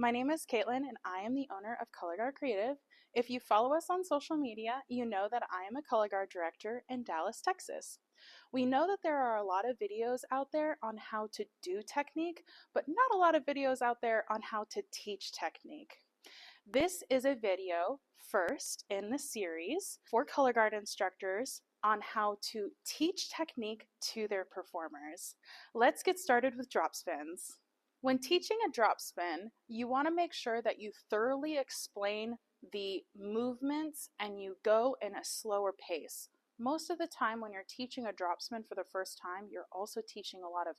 my name is Caitlin and I am the owner of Colorguard Creative. If you follow us on social media, you know that I am a color guard director in Dallas, Texas. We know that there are a lot of videos out there on how to do technique, but not a lot of videos out there on how to teach technique. This is a video first in the series for color guard instructors on how to teach technique to their performers. Let's get started with drop spins. When teaching a drop spin, you want to make sure that you thoroughly explain the movements and you go in a slower pace. Most of the time when you're teaching a drop spin for the first time, you're also teaching a lot of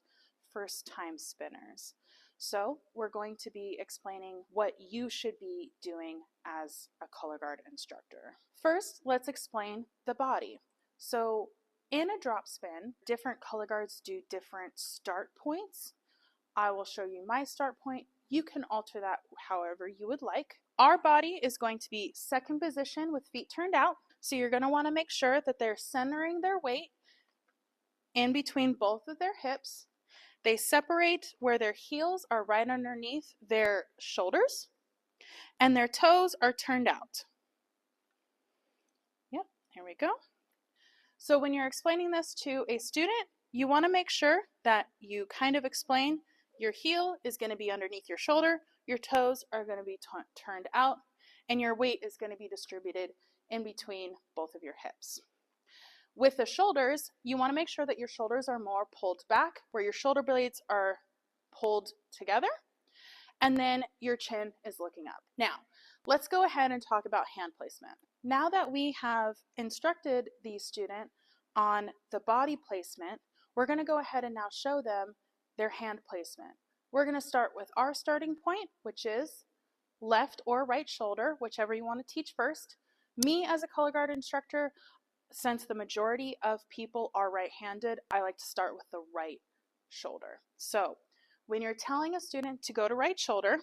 first-time spinners. So we're going to be explaining what you should be doing as a color guard instructor. First, let's explain the body. So in a drop spin, different color guards do different start points. I will show you my start point. You can alter that however you would like. Our body is going to be second position with feet turned out. So you're going to want to make sure that they're centering their weight in between both of their hips. They separate where their heels are right underneath their shoulders and their toes are turned out. Yep, here we go. So when you're explaining this to a student, you want to make sure that you kind of explain your heel is going to be underneath your shoulder, your toes are going to be turned out, and your weight is going to be distributed in between both of your hips. With the shoulders, you want to make sure that your shoulders are more pulled back, where your shoulder blades are pulled together, and then your chin is looking up. Now, let's go ahead and talk about hand placement. Now that we have instructed the student on the body placement, we're going to go ahead and now show them their hand placement. We're going to start with our starting point, which is left or right shoulder, whichever you want to teach first. Me as a color guard instructor, since the majority of people are right-handed, I like to start with the right shoulder. So when you're telling a student to go to right shoulder,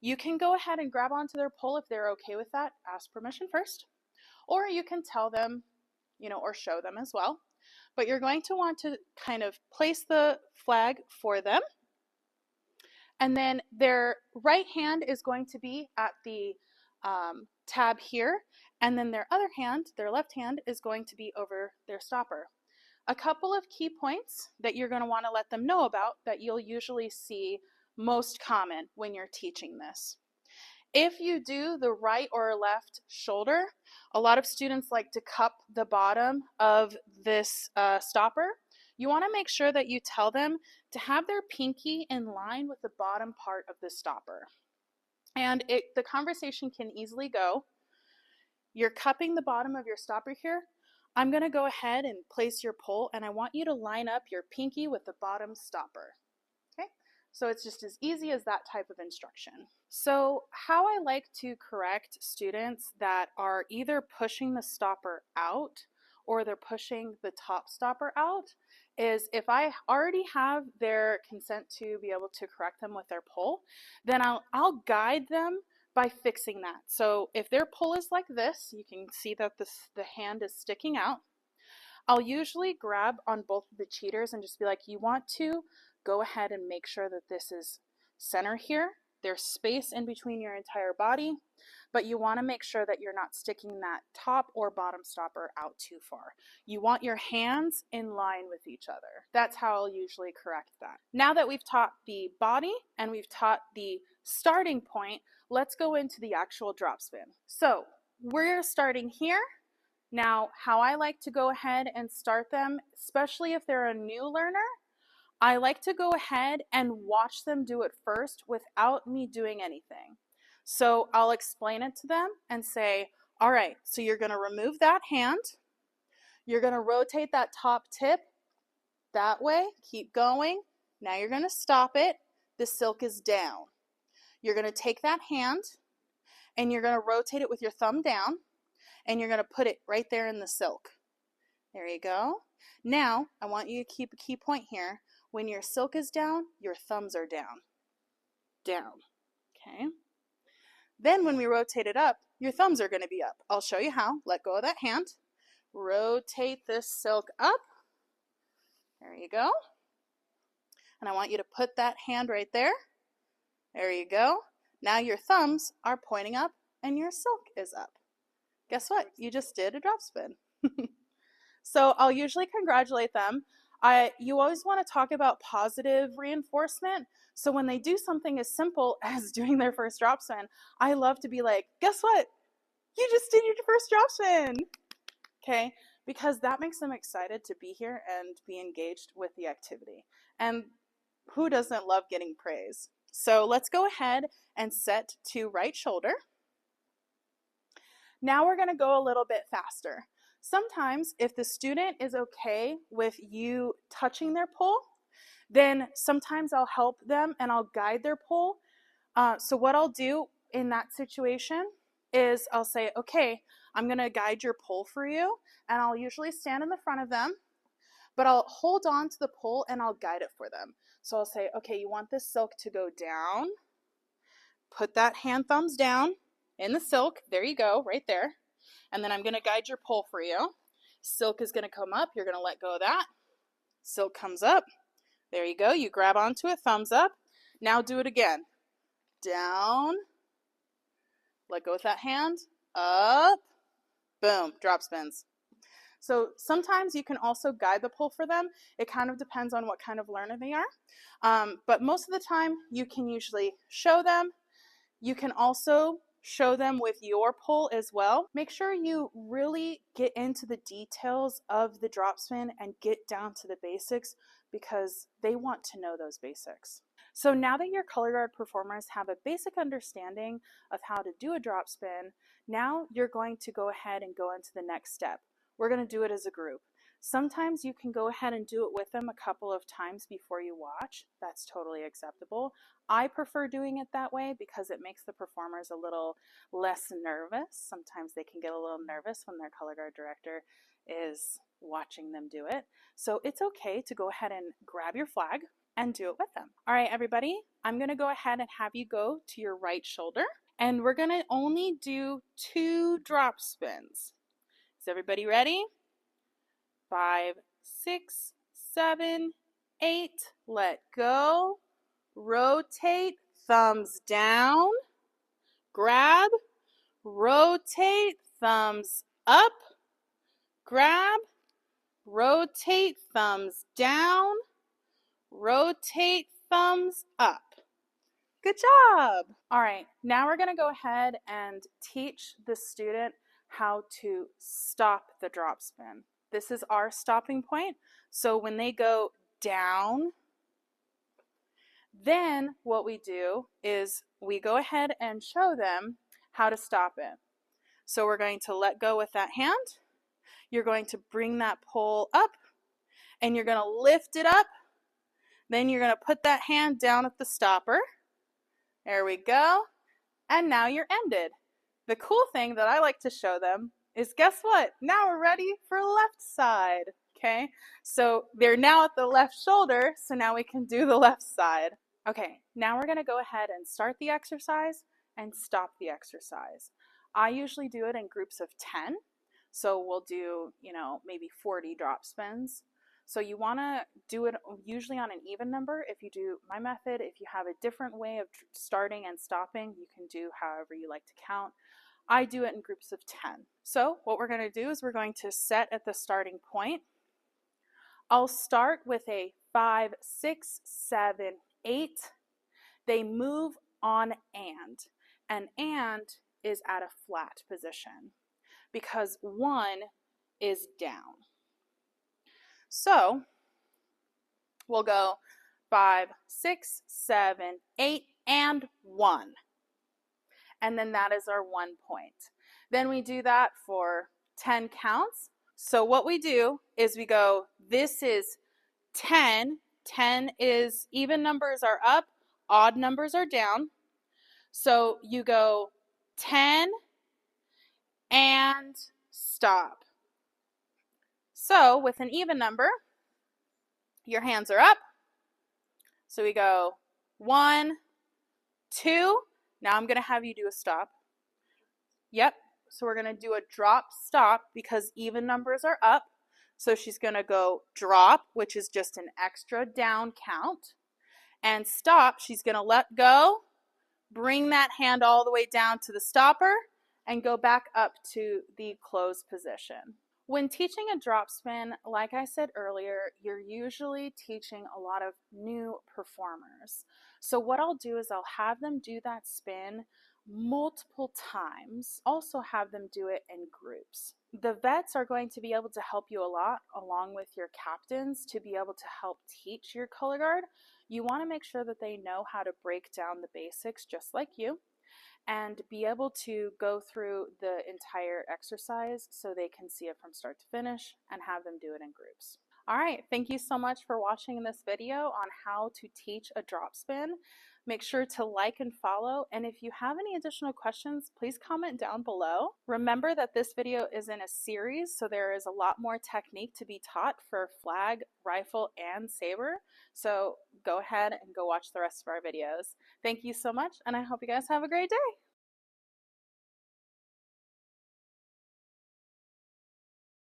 you can go ahead and grab onto their pole if they're okay with that, ask permission first, or you can tell them, or show them as well. But you're going to want to kind of place the flag for them. And then their right hand is going to be at the tab here. And then their other hand, their left hand, is going to be over their stopper. A couple of key points that you're going to want to let them know about that you'll usually see most common when you're teaching this. If you do the right or left shoulder, a lot of students like to cup the bottom of this stopper. You want to make sure that you tell them to have their pinky in line with the bottom part of the stopper. And the conversation can easily go, you're cupping the bottom of your stopper here. I'm going to go ahead and place your pole, and I want you to line up your pinky with the bottom stopper. Okay, so it's just as easy as that type of instruction. So how I like to correct students that are either pushing the stopper out or they're pushing the top stopper out is if I already have their consent to be able to correct them with their pull, then I'll guide them by fixing that. So if their pull is like this, you can see that the hand is sticking out. I'll usually grab on both of the cheaters and just be like, you want to go ahead and make sure that this is center here. There's space in between your entire body, but you want to make sure that you're not sticking that top or bottom stopper out too far. You want your hands in line with each other. That's how I'll usually correct that. Now that we've taught the body and we've taught the starting point, let's go into the actual drop spin. So we're starting here. Now, how I like to go ahead and start them, especially if they're a new learner, I like to go ahead and watch them do it first without me doing anything. So I'll explain it to them and say, all right, so you're going to remove that hand. You're going to rotate that top tip that way. Keep going. Now you're going to stop it. The silk is down. You're going to take that hand and you're going to rotate it with your thumb down and you're going to put it right there in the silk. There you go. Now I want you to keep a key point here. When your silk is down, your thumbs are down. Down. Okay. Then when we rotate it up, your thumbs are going to be up. I'll show you how. Let go of that hand. Rotate this silk up. There you go. And I want you to put that hand right there. There you go. Now your thumbs are pointing up and your silk is up. Guess what? You just did a drop spin. So I'll usually congratulate them. You always want to talk about positive reinforcement. So when they do something as simple as doing their first drop spin, I love to be like, guess what? You just did your first drop spin. Okay? Because that makes them excited to be here and be engaged with the activity. And who doesn't love getting praise? So let's go ahead and set to right shoulder. Now we're going to go a little bit faster. Sometimes if the student is okay with you touching their pole, then sometimes I'll help them and I'll guide their pole. So what I'll do in that situation is I'll say, okay, I'm going to guide your pole for you, and I'll usually stand in the front of them, but I'll hold on to the pole and I'll guide it for them. So I'll say, okay, you want this silk to go down, put that hand thumbs down in the silk, there you go, right there. And then I'm going to guide your pole for you. Silk is going to come up, you're going to let go of that. Silk comes up, there you go, you grab onto it, thumbs up. Now do it again. Down, let go with that hand, up, boom, drop spins. So sometimes you can also guide the pole for them. It kind of depends on what kind of learner they are. But most of the time you can usually show them. You can also show them with your pole as well. Make sure you really get into the details of the drop spin and get down to the basics, because they want to know those basics. So now that your Colorguard performers have a basic understanding of how to do a drop spin, now you're going to go ahead and go into the next step. We're going to do it as a group. Sometimes you can go ahead and do it with them a couple of times before you watch. That's totally acceptable. I prefer doing it that way because it makes the performers a little less nervous. Sometimes they can get a little nervous when their Colorguard director is watching them do it. So it's okay to go ahead and grab your flag and do it with them. All right, everybody, I'm going to go ahead and have you go to your right shoulder, and we're going to only do 2 drop spins. Is everybody ready? 5, 6, 7, 8, let go, rotate, thumbs down, grab, rotate, thumbs up, grab, rotate, thumbs down, rotate, thumbs up. Good job. All right, now we're going to go ahead and teach the student how to stop the drop spin. This is our stopping point. So when they go down, then what we do is we go ahead and show them how to stop it. So we're going to let go with that hand. You're going to bring that pole up and you're going to lift it up. Then you're going to put that hand down at the stopper. There we go. And now you're ended. The cool thing that I like to show them is, guess what? Now we're ready for left side. Okay, so they're now at the left shoulder, so now we can do the left side. Okay, now we're going to go ahead and start the exercise and stop the exercise. I usually do it in groups of 10, so we'll do, maybe 40 drop spins. So you want to do it usually on an even number. If you do my method, if you have a different way of starting and stopping, you can do however you like to count. I do it in groups of 10. So what we're going to do is we're going to set at the starting point. I'll start with a 5, 6, 7, 8. They move on and is at a flat position because 1 is down. So we'll go 5, 6, 7, 8, and 1. And then that is our 1 point. Then we do that for 10 counts. So what we do is we go, this is 10. 10 is even numbers are up, odd numbers are down. So you go 10 and stop. So with an even number, your hands are up. So we go 1, 2. Now I'm going to have you do a stop. Yep. So we're going to do a drop stop because even numbers are up. So she's going to go drop, which is just an extra down count. And stop, she's going to let go, Bring that hand all the way down to the stopper and go back up to the closed position. When teaching a drop spin, like I said earlier, you're usually teaching a lot of new performers. So what I'll do is I'll have them do that spin multiple times, also have them do it in groups. The vets are going to be able to help you a lot, along with your captains, to be able to help teach your color guard. You want to make sure that they know how to break down the basics just like you, and be able to go through the entire exercise so they can see it from start to finish and have them do it in groups. All right, thank you so much for watching this video on how to teach a drop spin. Make sure to like and follow, and if you have any additional questions, please comment down below. Remember that this video is in a series, so there is a lot more technique to be taught for flag, rifle, and saber. So go ahead and go watch the rest of our videos. Thank you so much, and I hope you guys have a great day.